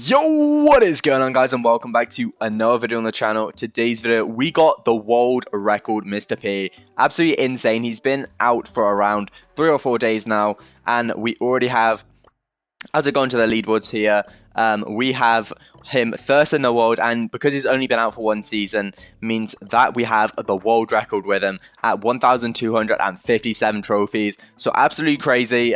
Yo, what is going on, guys, and welcome back to another video on the channel. Today's video, we got the world record Mr.P. Absolutely insane. He's been out for around 3 or 4 days now, and we already have, as we go into the leaderboards here, we have him first in the world, and because he's only been out for 1 season, means that we have the world record with him at 1,257 trophies. So absolutely crazy.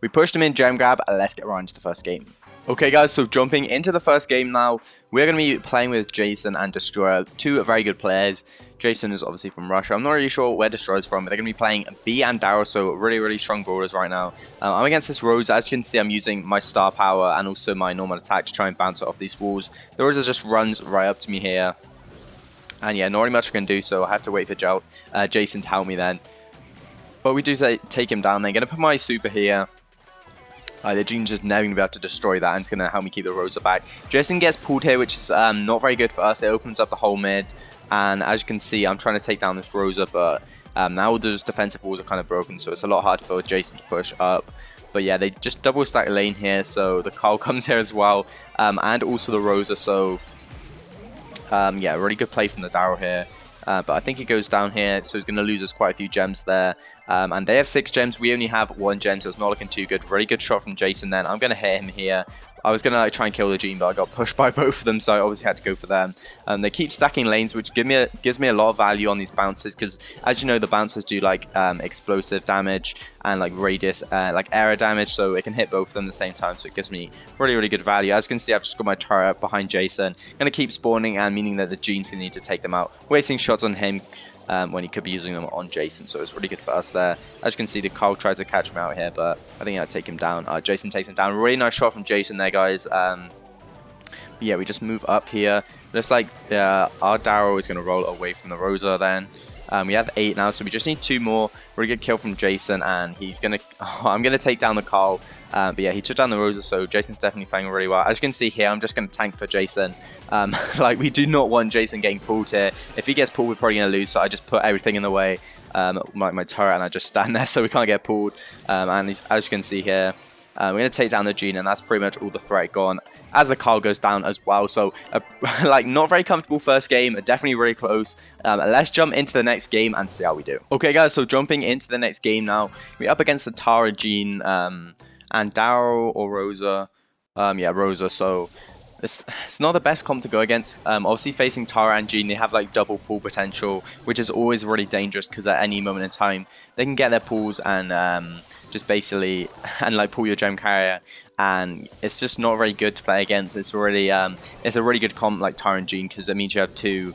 We pushed him in gem grab. Let's get right into the first game. Okay, guys, so jumping into the first game now, we're going to be playing with Jason and Destroyer, two very good players. Jason is obviously from Russia. I'm not really sure where Destroyer's from, but they're going to be playing B and Daryl, so really strong brawlers right now. I'm against this Rosa. As you can see, I'm using my star power and also my normal attack to try and bounce it off these walls. The Rosa just runs right up to me here. And yeah, not really much I can do, so I have to wait for Jason to help me then. But we do take him down. They're going to put my super here. The Gene's just never going to be able to destroy that, and it's going to help me keep the Rosa back. Jason gets pulled here, which is not very good for us. It opens up the whole mid, and as you can see, I'm trying to take down this Rosa, but now those defensive walls are kind of broken, so it's a lot harder for Jason to push up. But yeah, they just double stack lane here, so the Carl comes here as well, and also the Rosa, so yeah, really good play from the Daryl here. But I think he goes down here, so he's going to lose us quite a few gems there. And they have 6 gems. We only have 1 gem, so it's not looking too good. Really good shot from Jason then. I'm going to hit him here. I was going to try and kill the Gene, but I got pushed by both of them, so I obviously had to go for them. They keep stacking lanes, which gives me a lot of value on these bounces, because as you know, the bouncers do like explosive damage and like radius, like area damage, so it can hit both of them at the same time, so it gives me really good value. As you can see, I've just got my turret behind Jason. I'm going to keep spawning, and meaning that the Gene's going to need to take them out. Wasting shots on him when he could be using them on Jason, so it's really good for us there. As you can see, the Carl tries to catch me out here, but I think I'll take him down. Jason takes him down. Really nice shot from Jason there, guys. Yeah, we just move up here. Looks like our Daryl is going to roll away from the Rosa then. We have 8 now, so we just need 2 more. Really good kill from Jason, and he's going to... I'm going to take down the Carl. But yeah, he took down the Rosa, so Jason's definitely playing really well. As you can see here, I'm just going to tank for Jason. Like, we do not want Jason getting pulled here. If he gets pulled, we're probably going to lose, so I just put everything in the way, my turret, and I just stand there so we can't get pulled. And as you can see here, we're going to take down the Gene, and that's pretty much all the threat gone. As the Carl goes down as well, so like not very comfortable first game, definitely really close. Let's jump into the next game and see how we do. Okay, guys, so jumping into the next game now, we're up against the Tara, Gene, and Daryl or Rosa. Yeah, Rosa. So it's not the best comp to go against. Obviously facing Tara and Gene, they have like double pull potential, which is always really dangerous, because at any moment in time they can get their pulls and just basically like pull your gem carrier, and it's just not very good to play against. It's really it's a really good comp like Tara and Gene, because it means you have 2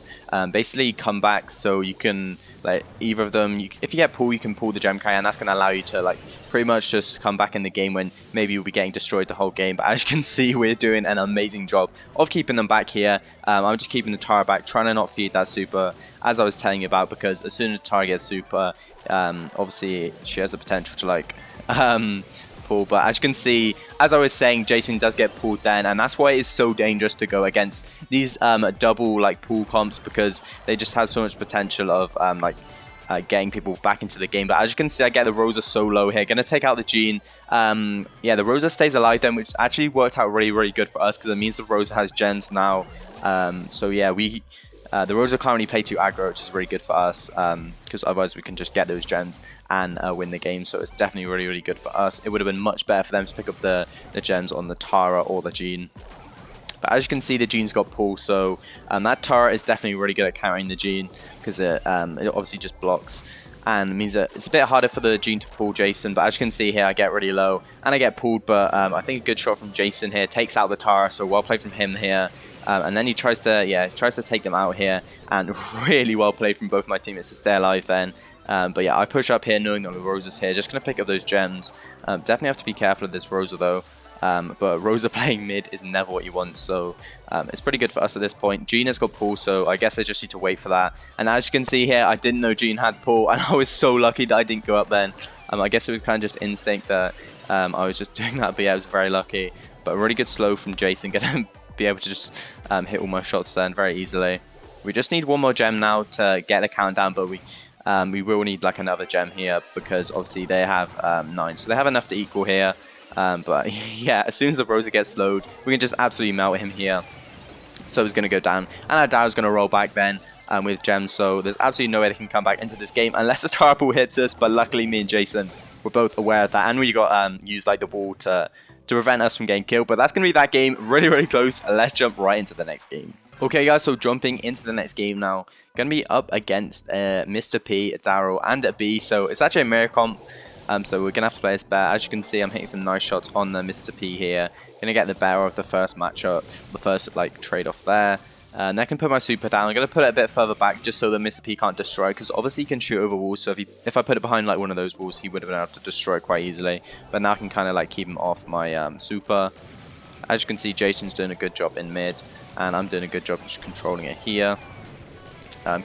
basically comebacks, so you can like either of them, if you get pull, you can pull the gem carrier, and that's going to allow you to like pretty much just come back in the game when maybe you'll be getting destroyed the whole game. But as you can see, we're doing an amazing job of keeping them back here. I'm just keeping the Tara back, trying to not feed that super, as I was telling you about, because as soon as Tara gets super, obviously she has the potential to like pull. But as you can see, as I was saying, Jason does get pulled then, and that's why it's so dangerous to go against these double like pull comps, because they just have so much potential of getting people back into the game. But as you can see, I get the Rosa so low here, gonna take out the Gene. Yeah, the Rosa stays alive then, which actually worked out really good for us, because it means the Rosa has gems now. So yeah, the Rosa can't really play too aggro, which is really good for us, because otherwise we can just get those gems and win the game. So it's definitely really good for us. It would have been much better for them to pick up the gems on the Tara or the Gene. But as you can see, the Gene's got pull, so that Tara is definitely really good at countering the Gene, because it obviously just blocks, and it means that it's a bit harder for the Gene to pull Jason. But as you can see here, I get really low and I get pulled, but I think a good shot from Jason here takes out the Tara, so well played from him here. And then he tries to take them out here, and really well played from both my teammates to stay alive then. But yeah, I push up here knowing that the Rosa's here, just going to pick up those gems. Definitely have to be careful of this Rosa though. But Rosa playing mid is never what you want, so it's pretty good for us at this point. Gene has got pull, so I guess I just need to wait for that. And as you can see here, I didn't know Gene had pull, and I was so lucky that I didn't go up then. I guess it was kind of just instinct that I was just doing that, but yeah, I was very lucky. But a really good slow from Jason, gonna be able to just hit all my shots then very easily. We just need 1 more gem now to get the countdown, but we will need like another gem here, because obviously they have 9, so they have enough to equal here. But yeah, as soon as the Rosa gets slowed, we can just absolutely melt him here. So he's going to go down, and our Darrow's going to roll back then with gems. So there's absolutely no way they can come back into this game unless the Tara Pool hits us. But luckily, me and Jason were both aware of that, and we got used like the wall to prevent us from getting killed. But that's going to be that game. Really, really close. Let's jump right into the next game. Okay, guys, so jumping into the next game now, going to be up against Mr.P, a Darrow, and a B. So it's actually a mirror comp. So we're going to have to play this better. As you can see, I'm hitting some nice shots on the Mr.P here. Going to get the better of the first matchup, the first like trade-off there. And I can put my super down. I'm going to put it a bit further back just so the Mr.P can't destroy, because obviously he can shoot over walls. So if I put it behind like one of those walls, he would have been able to destroy it quite easily. But now I can kind of like keep him off my super. As you can see, Jason's doing a good job in mid, and I'm doing a good job just controlling it here.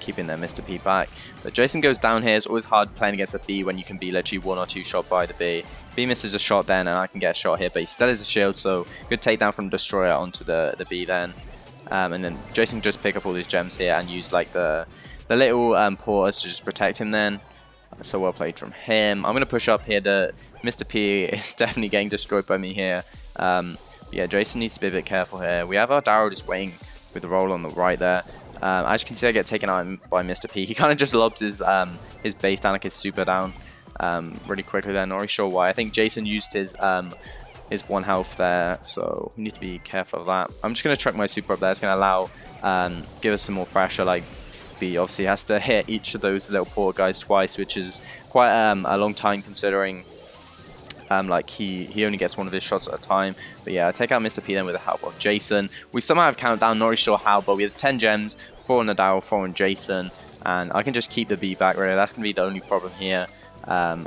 Keeping their Mr.P back. But Jason goes down here. It's always hard playing against a B when you can be literally 1 or 2 shot by the B. B misses a shot then, and I can get a shot here, but he still has a shield, so good takedown from Destroyer onto the B then. And then Jason just pick up all these gems here and use like the little porters to just protect him then. So well played from him. I'm going to push up here. The Mr.P is definitely getting destroyed by me here. Yeah, Jason needs to be a bit careful here. We have our Darrow just waiting with the roll on the right there. As you can see, I get taken out by Mr.P. He kind of just lobs his base down, like his super down, really quickly there. Not really sure why. I think Jason used his 1 health there, so we need to be careful of that. I'm just going to chuck my super up there. It's going to allow, give us some more pressure. Like B obviously has to hit each of those little poor guys twice, which is quite a long time considering. Like he only gets one of his shots at a time. But yeah, I take out Mr.P then with the help of Jason. We somehow have countdown, not really sure how, but we have 10 gems, 4 on the Darrow, 4 on Jason, and I can just keep the B back really. That's going to be the only problem here.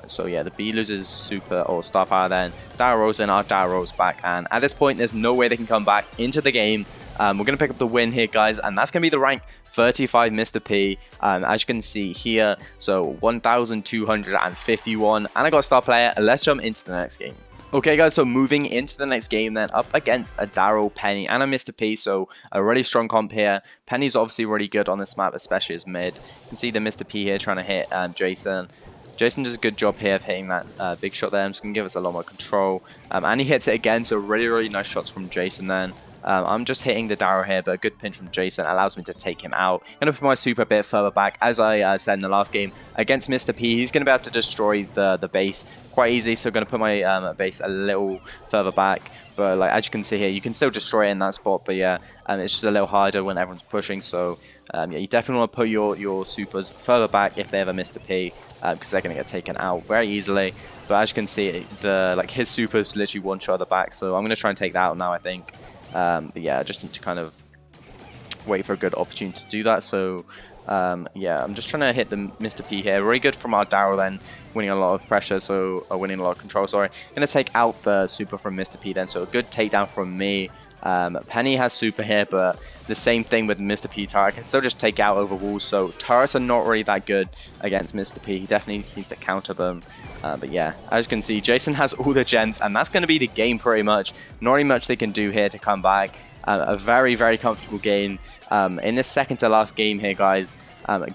So yeah, the B loses super or star power then. Darrow rolls in, our Darrow rolls back, and at this point there's no way they can come back into the game. We're going to pick up the win here, guys, and that's going to be the rank 35 Mr.P, as you can see here. So 1,251, and I got a star player. Let's jump into the next game. Okay, guys, so moving into the next game then, up against a Darrow, Penny, and a Mr.P, so a really strong comp here. Penny's obviously really good on this map, especially as mid. You can see the Mr.P here trying to hit Jason. Jason does a good job here of hitting that big shot there. It's going to give us a lot more control. And he hits it again, so really, really nice shots from Jason then. I'm just hitting the Darrow here, but a good pinch from Jason allows me to take him out. I'm going to put my super a bit further back. As I said in the last game, against Mr.P, he's going to be able to destroy the base quite easily. So I'm going to put my base a little further back. But like as you can see here, you can still destroy it in that spot. But yeah, it's just a little harder when everyone's pushing. So yeah, you definitely want to put your supers further back if they ever Mr.P, because they're going to get taken out very easily. But as you can see, his supers literally one shot at the back. So I'm going to try and take that out now, I think. But yeah, I just need to kind of wait for a good opportunity to do that. So yeah, I'm just trying to hit the Mr.P here. Really good from our Darrow then, winning a lot of pressure, so winning a lot of control, sorry. Gonna take out the super from Mr.P then, so a good takedown from me. Penny has super here, but the same thing with Mr.P Tara. I can still just take out over walls, so turrets are not really that good against Mr.P. He definitely seems to counter them. But yeah, as you can see, Jason has all the gens, and that's going to be the game pretty much. Not really much they can do here to come back. A very, very comfortable game. In this second to last game here, guys,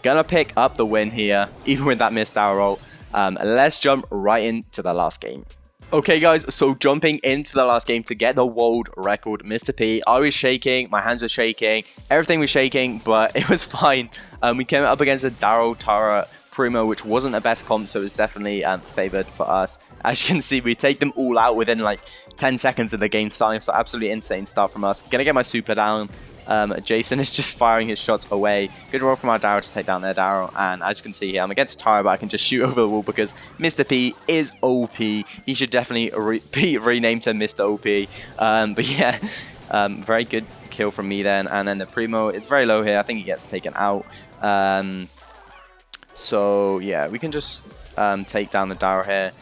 gonna pick up the win here, even with that missed Darrow roll. Let's jump right into the last game. Okay, guys, so jumping into the last game to get the world record Mr.P. I was shaking, my hands were shaking, everything was shaking, but it was fine. We came up against a Darrow, Tara, Primo, which wasn't the best comp, so it was definitely favored for us. As you can see, we take them all out within like 10 seconds of the game starting, so absolutely insane start from us. Gonna get my super down. Jason is just firing his shots away. Good roll from our Darrow to take down their Darrow. And as you can see here, I'm against Tara, but I can just shoot over the wall because Mr.P is OP. He should definitely be renamed to Mr. OP. But yeah, very good kill from me then. And then the Primo is very low here. I think he gets taken out. So yeah, we can just take down the Darrow here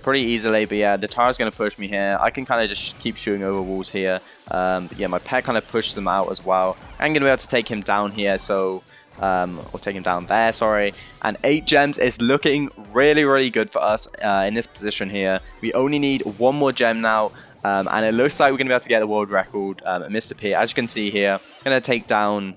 pretty easily. But yeah, the Tara's going to push me here. I can kind of just keep shooting over walls here. But yeah, my pet kind of pushed them out as well. I'm going to be able to take him down here, so or take him down there, sorry. And 8 gems is looking really, really good for us in this position here. We only need 1 more gem now. And it looks like we're going to be able to get the world record, Mr.P. As you can see here, I'm going to take down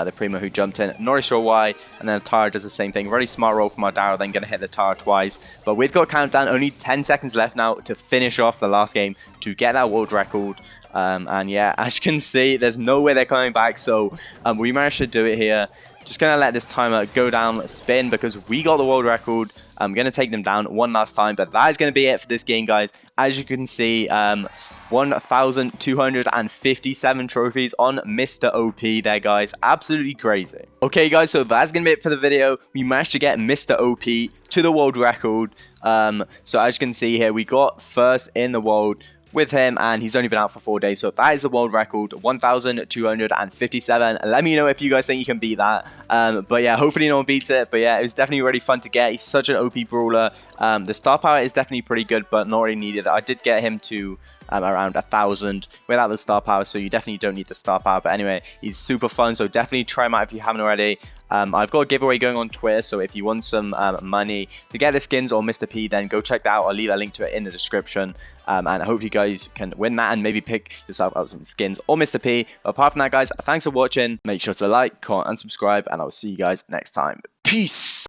the Primo who jumped in. Not really sure why. And then Tara does the same thing. Very smart roll from our Darryl, then going to hit the Tara twice. But we've got a countdown, only 10 seconds left now to finish off the last game to get that world record. And yeah, as you can see, there's no way they're coming back. So we managed to do it here. Just going to let this timer go down, spin, because we got the world record. I'm going to take them down one last time, but that is going to be it for this game, guys. As you can see, 1,257 trophies on Mr.Op there, guys. Absolutely crazy. Okay, guys, so that's going to be it for the video. We managed to get Mr.Op to the world record. So as you can see here, we got first in the world with him, and he's only been out for 4 days, so that is the world record, 1,257. Let me know if you guys think you can beat that. But yeah, hopefully no one beats it. But yeah, it was definitely really fun to get. He's such an OP brawler. The star power is definitely pretty good, but not really needed. I did get him to around 1,000 without the star power, so you definitely don't need the star power. But anyway, he's super fun, so definitely try him out if you haven't already. I've got a giveaway going on Twitter, so if you want some money to get the skins or Mr.P, then go check that out. I'll leave a link to it in the description, and I hope you guys can win that and maybe pick yourself out some skins or Mr.P. But apart from that, guys, thanks for watching. Make sure to like, comment, and subscribe, and I'll see you guys next time. Peace!